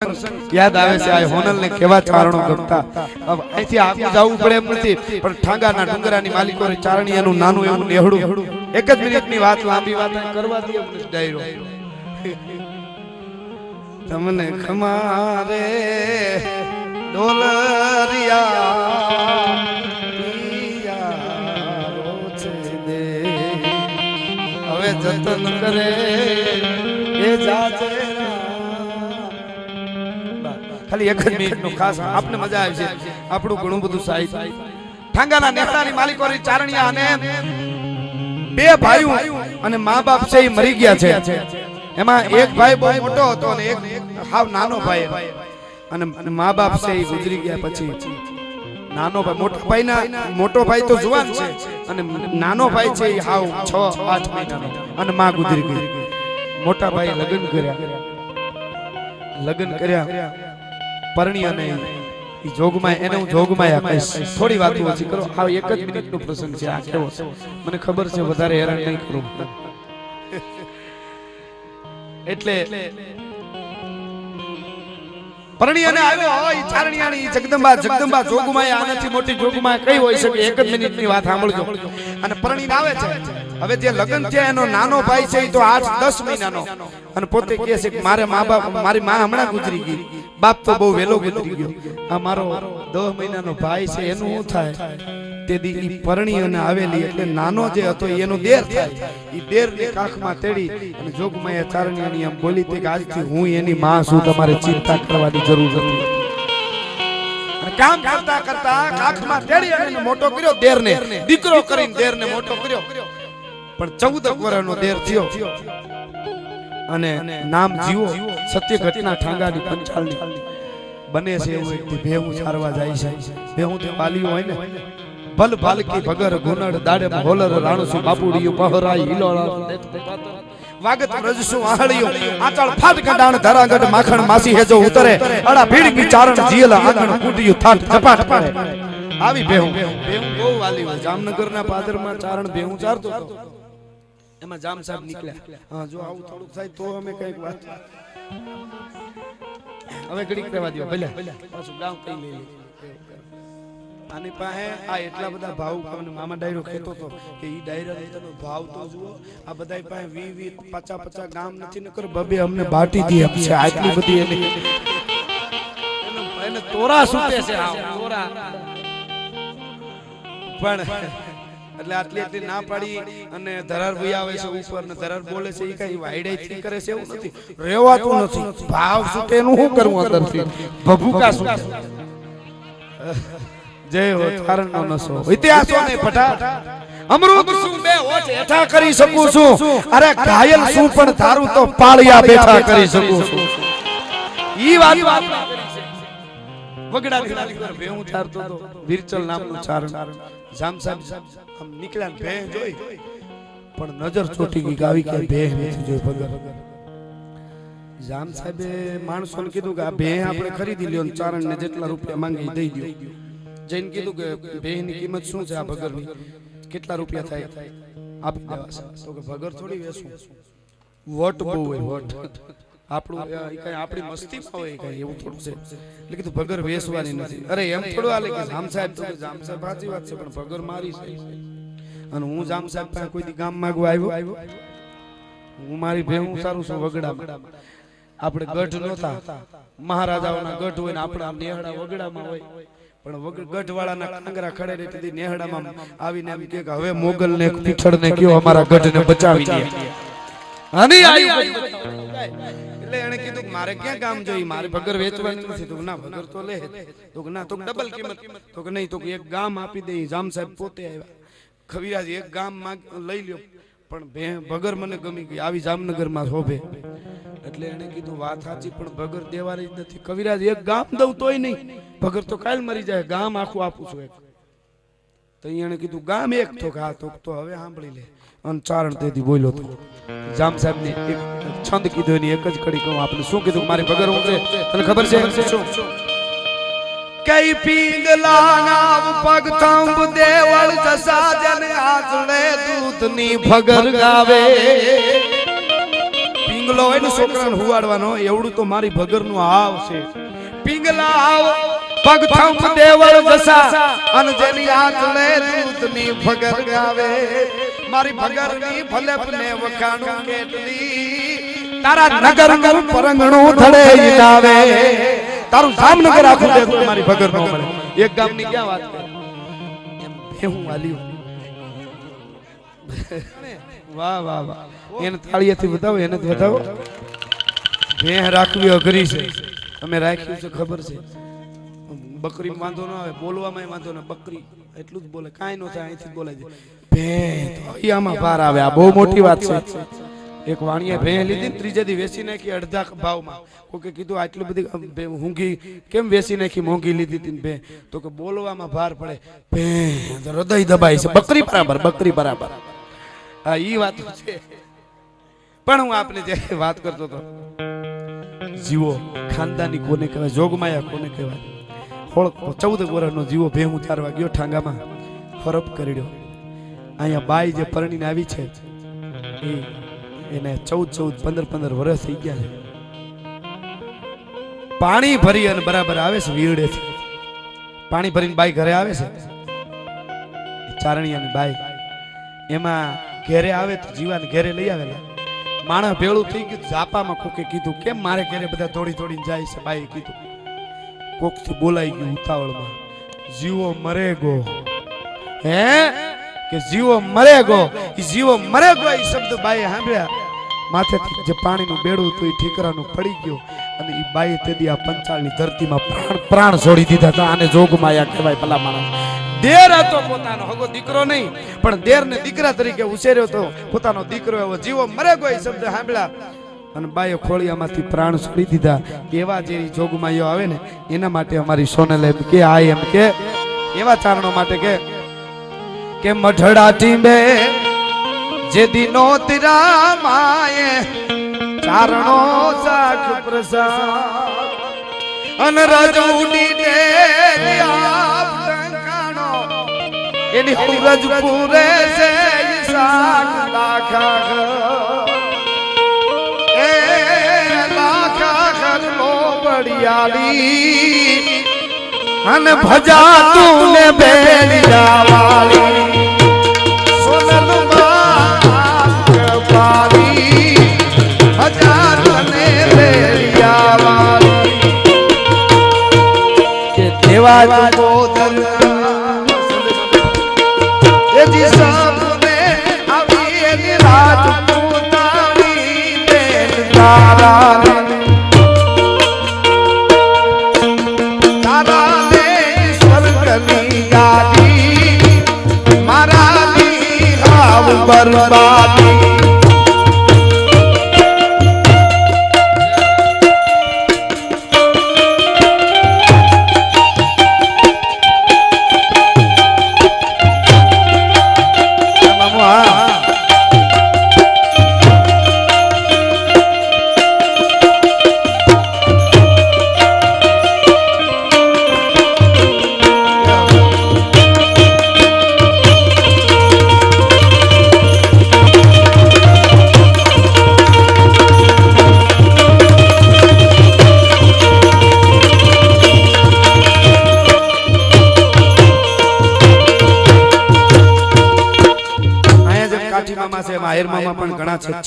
યાદ આવે છે આ હોનલ ને કેવા ચારણો ગમતા. હવે અહીંથી આગળ જવું પડે એમ નથી, પણ ઠાંગાના ડુંગરાની માલિકો ચારણીયાનું નાનું એવું નેહડું. એક જ મિનિટની વાત, લાંબી વાત કરવા દે મને ડાયરો. તમને ખમારે ડોલરિયા હવે જતન કરે એ જાજે. ખાલી એક જ મિનિટનો ખાસ આપને મજા આવી છે. આપણું ઘણું બધું સાહિત્ય ઠાંગાના નેહડાની માલિકો ચારણિયા અને બે ભાઈઓ અને મા બાપ છે એ મરી ગયા છે. એમાં એક ભાઈ બહુ મોટો હતો અને એક હાવ નાનો ભાઈ, અને મા બાપ છે એ ગુજરી ગયા. પછી નાનો ભાઈ મોટો ભાઈ તો જુવાન છે અને નાનો ભાઈ છે એ હાવ 6-8 મહિનાનો, અને માં ગુજરી ગઈ. મોટા ભાઈ લગ્ન કર્યા પરણી અને જોગમાં એને હું જોગમાં કહીશ. થોડી વાતો ઓછી કરો. આ એક જ મિનિટનો પ્રસંગ છે. આ કેવો છે મને ખબર છે, વધારે હેરાન નહીં કરું. એટલે પરણી અને આવ્યો હોય ચારણિયાની જગદંબા જોગમાં. આનાથી મોટી જોગમાં કઈ હોઈ શકે? એક જ મિનિટની વાત સાંભળજો. અને પરણીને આવે છે. હવે જે લગ્ન છે એનો નાનો ભાઈ છે એ તો 8-10 મહિનાનો, અને પોતે કહે છે કે મારે મા બાપ, મારી માં હમણાં ગુજરી ગઈ, બાપ તો બહુ વહેલો ગુજરી ગયો, આ મારો 10 મહિનાનો ભાઈ છે એનું શું થાય? તે દી પરણી અને આવેલી એટલે નાનો જે હતો એનો દેર થાય. એ દેરની કાખમાં તેડી અને જોગમાયા ચારણિયાની એમ બોલી કે આજથી હું એની માં છું, તમારે ચિંતા કરવાની જરૂર નથી. અને કામ કરતા કરતા કાખમાં તેડી અને મોટો કર્યો દેરને, દીકરો કરીને દેરને મોટો કર્યો. પણ 14 વર્ષનો દેર થયો અને નામ જીવો સત્ય ઘટના ઠાંગાની પંચાલની બને છે. એવું એક ભેહું ચારવા જાય છે. ભેહું તે વાલીઓ હોય ને, ભલ ભાલકી ભગર ગુનડ દાડે હોલર રાણસુ બાપુડીયું પહરાઈ હિલોળા વાગત રજસુ આહળિયો આચળ ફાટ કડાણ ધરાગઢ માખણ માસી હેજો ઉતરે અડા ભીડકી ચારણ જીયલા આંગણ કુટીયું થાટ ઝપાટ પડે. આવી ભેહું બહુ વાલી હોય. જામનગરના પાદરમાં ચારણ ભેહું ચારતો હતો. એમાં જામ સાહેબ નીકળ્યા. હા, જો આવું થોડુંક થાય તો અમે કઈક વાત હવે ઘડીક રહેવા દો. ભલે પાછું ગામ કઈ લઈ આની પાસે આ એટલા બધા ભાવ. મામા ડાયરો કહેતો હતો કે ઈ ડાયરાનો ભાવ તો જુઓ. આ બધા પાસે 20-50 ગામ નથી નકર બબે અમને બાટી દી છે. આટલી બધી એને તોરા સૂતે છે. તોરા પણ એટલે આટલી ના પાડી અને ધરાર ભઈ આવે છે ઉપર ને ધરાર બોલે છે. ઈ કઈ વાઈડાઈ કરે છે એવું નથી, રેવાતું નથી. ભાવ સૂતે એનું શું કરવું અંદરથી? ભભૂકા સૂતે. જય હો ચારણનો નસો. ઇતિહાસોને પઠા અમૃત શું બે હોઠ હેઠા કરી શકું છું. અરે ઘાયલ શું પણ તારું તો પાળિયા બેઠા કરી શકું છું. ઈ વાત વગડા પર ભેહું ચારતો તો વિરચલ નામનો ચારણ. જામ સાહેબ આમ નીકળ્યા ભે જોઈ પણ નજર ચોટી ગઈ. આવી કે ભે નથી જોઈ ભગર. જામ સાહેબે માણસોને કીધું કે આ ભે આપણે ખરીદી લ્યો ને ચારણને જેટલા રૂપિયા માંગે દઈ દો. જઈને કીધું કે ભેની કિંમત શું છે? આ ભગરની કેટલા રૂપિયા થાય? આપી દેવા. તો કે ભગર થોડી વેચું, વટ બહુ હોય. વટ આપણું કઈ આપણી મસ્તીમાં હોય કઈ એવું થોડું છે. એટલે કીધું ભગર વેચવાની નથી. અરે એમ થોડું હાલે કે જામ સાહેબ તો જામ સાહેબ સાચી વાત છે પણ ભગર મારી છે. અને હું જામ સાહેબ પાસે કોઈ દી ગામ માંગવા આવ્યો. હું મારી ભેહું સારું છું વગડામાં. આપણે ગઢ નહોતા, મહારાજાઓના ગઢ હોય ને આપણા નેહડા વગડામાં હોય. પણ ગઢ વાળાના કાંગરા ખડે રેતી નેહડામાં આવીને એમ કે હવે મોગલ ને પીઠળ ને કયો અમારા ગઢ ને બચાવી દે. અને એટલે એને કીધું કે મારે ક્યાં ગામ જોઈ, મારે ભગર વેચવાની નથી. તો ના ભગર તો લે. તો ના તો ડબલ કિંમત. તો કે નહીં, તો એક ગામ આપી દે. જામ સાહેબ પોતે આવ્યા. ખવીરાજ એક ગામ લઈ લ્યો પણ ભગર મને ગમી ગઈ. આવી જામનગરમાં શોભે. એટલે એને કીધું વાત સાચી પણ ભગર દેવાની જ નથી. કવિરાજ એક ગામ દઉં તોય નહીં, ભગર તો કાલ મરી જાય. ગામ આખું આપું છું એક. તો એને કીધું ગામ એક. તો હા તો હવે સાંભળી લે. અને ચારણ તેથી બોલ્યો તો જામ સાહેબ ને એક છંદ કીધું. એની એક જ કડી કહું આપણે. શું કીધું? મારી ભગર હું છે તને ખબર છે શું? કઈ પીંગલા નામ પગ થંભ દેવળ જસા જન આચળે દૂધની ભગર ગાવે. બંગલો હોય ને છોકરાને હુવાડવાનો એવડું તો મારી ભગરનું હાવ છે. પિંગલા આવ પગ થંભ દેવળ જસા અને જેની આંચળે દૂધની ભગર ગાવે મારી ભગરની ભલેપને વખાણું કેટલી તારા નગરનું પરંગણું ધડે ઈટાવે તારું જામનગર આખું દે મારી ભગર નો મળે. એક ગામની ક્યાં વાત કરે એમ હું વાલ્યું. વાહ વાહ વાહ એને તાળીએથી બતાવો એને બતાવો. ભેહ રાખવી અઘરી છે અમે રાખ્યું છે ખબર છે. બકરી વાંધો ન આવે બોલવામાં વાંધો ન બકરી એટલું જ બોલે કાંઈ ન થાય અહીંથી બોલાય છે. ભેહ તો અહીંયામાં પાર આવે આ બહુ મોટી વાત છે. એક વાણીએ ભેહ લીધી ત્રીજે દી વેચી નાખી અડધા ભાવમાં. કોકે કીધું આટલી બધી ઊંઘી કેમ વેચી નાખી મોંઘી લીધી હતી ભેહ તો કે બોલવામાં ભાર પડે. ભેહ હૃદય દબાય છે બકરી બરાબર બકરી બરાબર. હા ઈ વાત છે પણ હું આપને જે વાત કરતો હતો જીવો ખાનદાની કોને કહેવાય જોગમાયા કોને કહેવાય. 14 વર્ષનો જીવો ભે હું ચારવા ગયો ઠાંગામાં ફરપ કર્યો. અહીંયા બાઈ જે પરણીને આવી છે એને 14-15 વર્ષ થઈ ગયા છે. પાણી ભરી અને બરાબર આવે છે વીરડેથી પાણી ભરીને બાઈ ઘરે આવે છે ચારણિયાની બાઈ. એમાં ઘેરે આવે તો જીવાને ઘેરે લઈ આવેલા માણસ ભેળું થઈ ગયું. ઝાપામાં કોકે કીધું કેમ મારે ઘેરે બધા દોડીને જાય છે. બાઈએ કીધું કોકથી બોલાઈ ગયું ઉતાવળમાં જીવો મરે ગો હે કે જીવો મરે ગો. ઈ જીવો મરે ગો ઈ શબ્દ બાઈએ સાંભળ્યા માથેથી જે પાણીનું બેડું હતું એ ઠીકરાનું પડી ગયું અને ઈ બાઈએ તેદી આ પંચાળની ધરતીમાં પ્રાણ છોડી દીધા હતા. આને જોગમાયા કહેવાય. ભલા માણસ દેર હતો પોતાનો હગો દીકરો નહીં પણ દેર ને દીકરા તરીકે ઉછેર્યો તો પોતાનો દીકરો એવો જીવો મરે ગો ઈ શબ્દ સાંભળ્યા અને બાઈએ ખોળિયામાંથી પ્રાણ છોડી દીધા. એવા જે જોગમાયો આવે ને એના માટે અમારી સોનલ એમ કે આ એમ કે એવા ચારણો માટે કે મઢડા ટીંબે જે દિનો તિરા માએ ચારણો સાખ પ્રસાદ અન રજુડી દે આપ ટંકાણો એની હુરજ પૂરે છે સાખ લાખા એ લાખા ખરલો બડિયાલી અને ભજા તું ને બેલિયા વાળી સોનલ પાલી ભજા તને બેલિયા વાળી કે દેવા બોધન એ જી સામને આવી એની રાત પૂતાની બેન તારા बर्बादी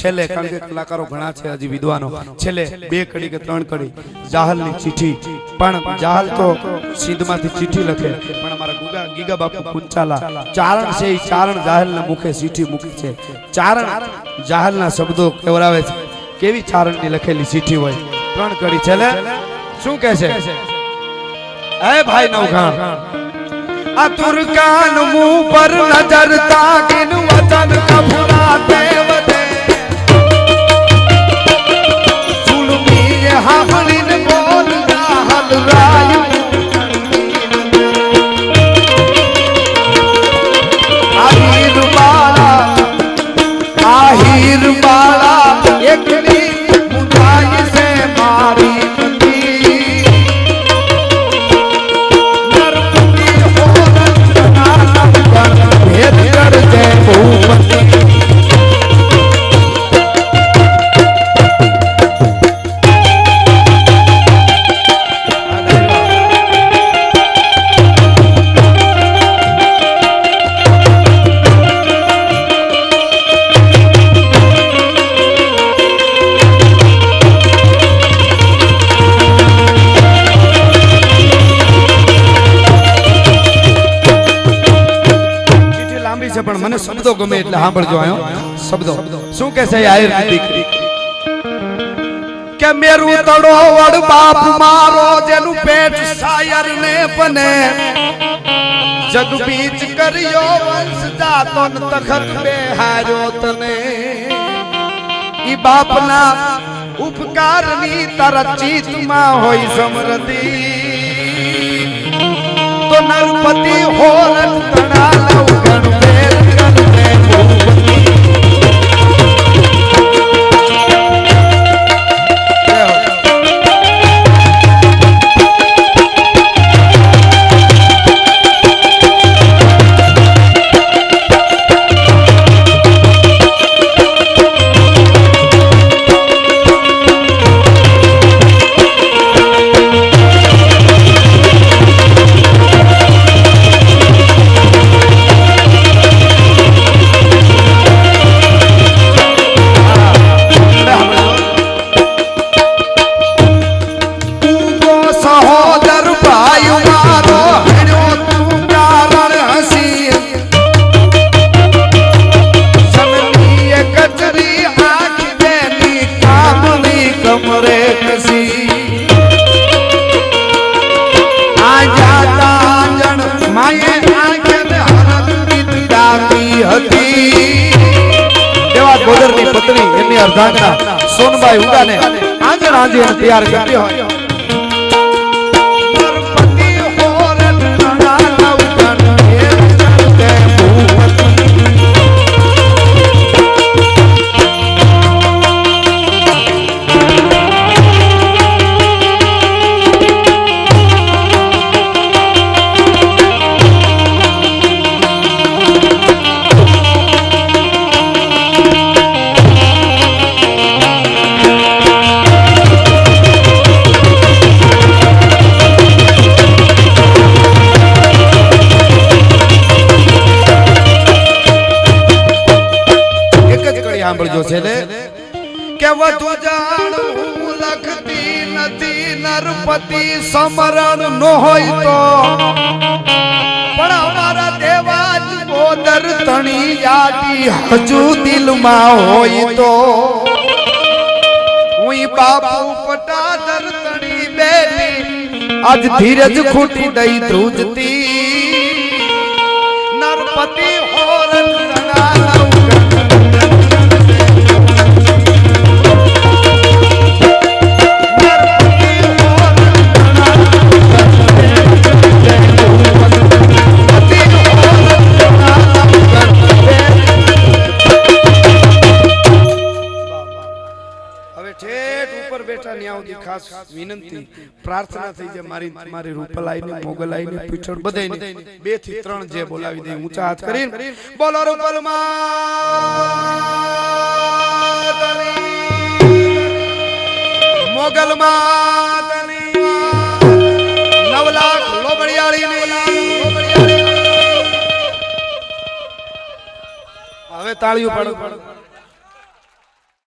છેલ્લે કારણ કે કલાકારો ઘણા છે હજી વિદ્વાનો છેલ્લે 2 કડી કે 3 કડી જાહલની ચિઠ્ઠી પણ જાહલ તો સિંધમાંથી ચિઠ્ઠી લખે પણ અમારા ગીગા બાપુ કુંચાલા ચારણ છે એ ચારણ જાહલના મુખે ચિઠ્ઠી મૂકી છે. ચારણ જાહલના શબ્દો કેવરાવે છે કેવી ચારણની લખેલી ચિઠ્ઠી હોય. 3 કડી છેલ્લે શું કહે છે એ ભાઈ નવઘાણ આ તુર્કાન મુંહ પર નજર તાકીન વતન કફરા દેવતે હામલીન બોલ જાહલ રાય આહીર બાળા એકલી મુદાઈ સે મારી નરપુરી હોરન ભેદ કર જય ભૂપતિ પણ મને શબ્દો ગમે એટલે સાંભળજો આયો શબ્દો શું કહે છે આયર દીકરી કે મેરું તડો વડ બાપ મારો જેનું પેટ શાયર ને બને જગ બીચ કર્યો વંશ જાતો ન તખત બેહાર્યો તને ઈ બાપના ઉપકારની તારા ચિત્તમાં હોય સમૃદ્ધિ તો નરપતિ હોરન તણા લવ ગણ બેલ ગણ મે ભૂપતિ अर्धांगना सोनबाई उगाने आंगन आंजी तैयार करती हो नरपति होरन तणा लव गण बेल गण मे भूपति સાંભળજો છે ને કે વધુ જાણું લખતી નથી નરપતિ સમરણ નો હોય તો પણ અમારા દેવાજ બોદર તણી યાદી હજુ દિલમાં હોય તો હું બાપુ પટાદર તણી બેટી આજ ધીરજ ખૂટી દઈ ધ્રુજતી નરપતિ હોરન તણા લવ ખાસ વિનંતી પ્રાર્થના થઈ છે મારી તમારી રૂપલાઈને મોગલાઈને પીછળ બધાઈને 2 થી 3 જે બોલાવી દે ઊંચા હાથ કરીને બોલો રૂપલ માતની મોગલ માતની 9 લાખ લોબડિયાળીની હવે તાળીઓ પાડો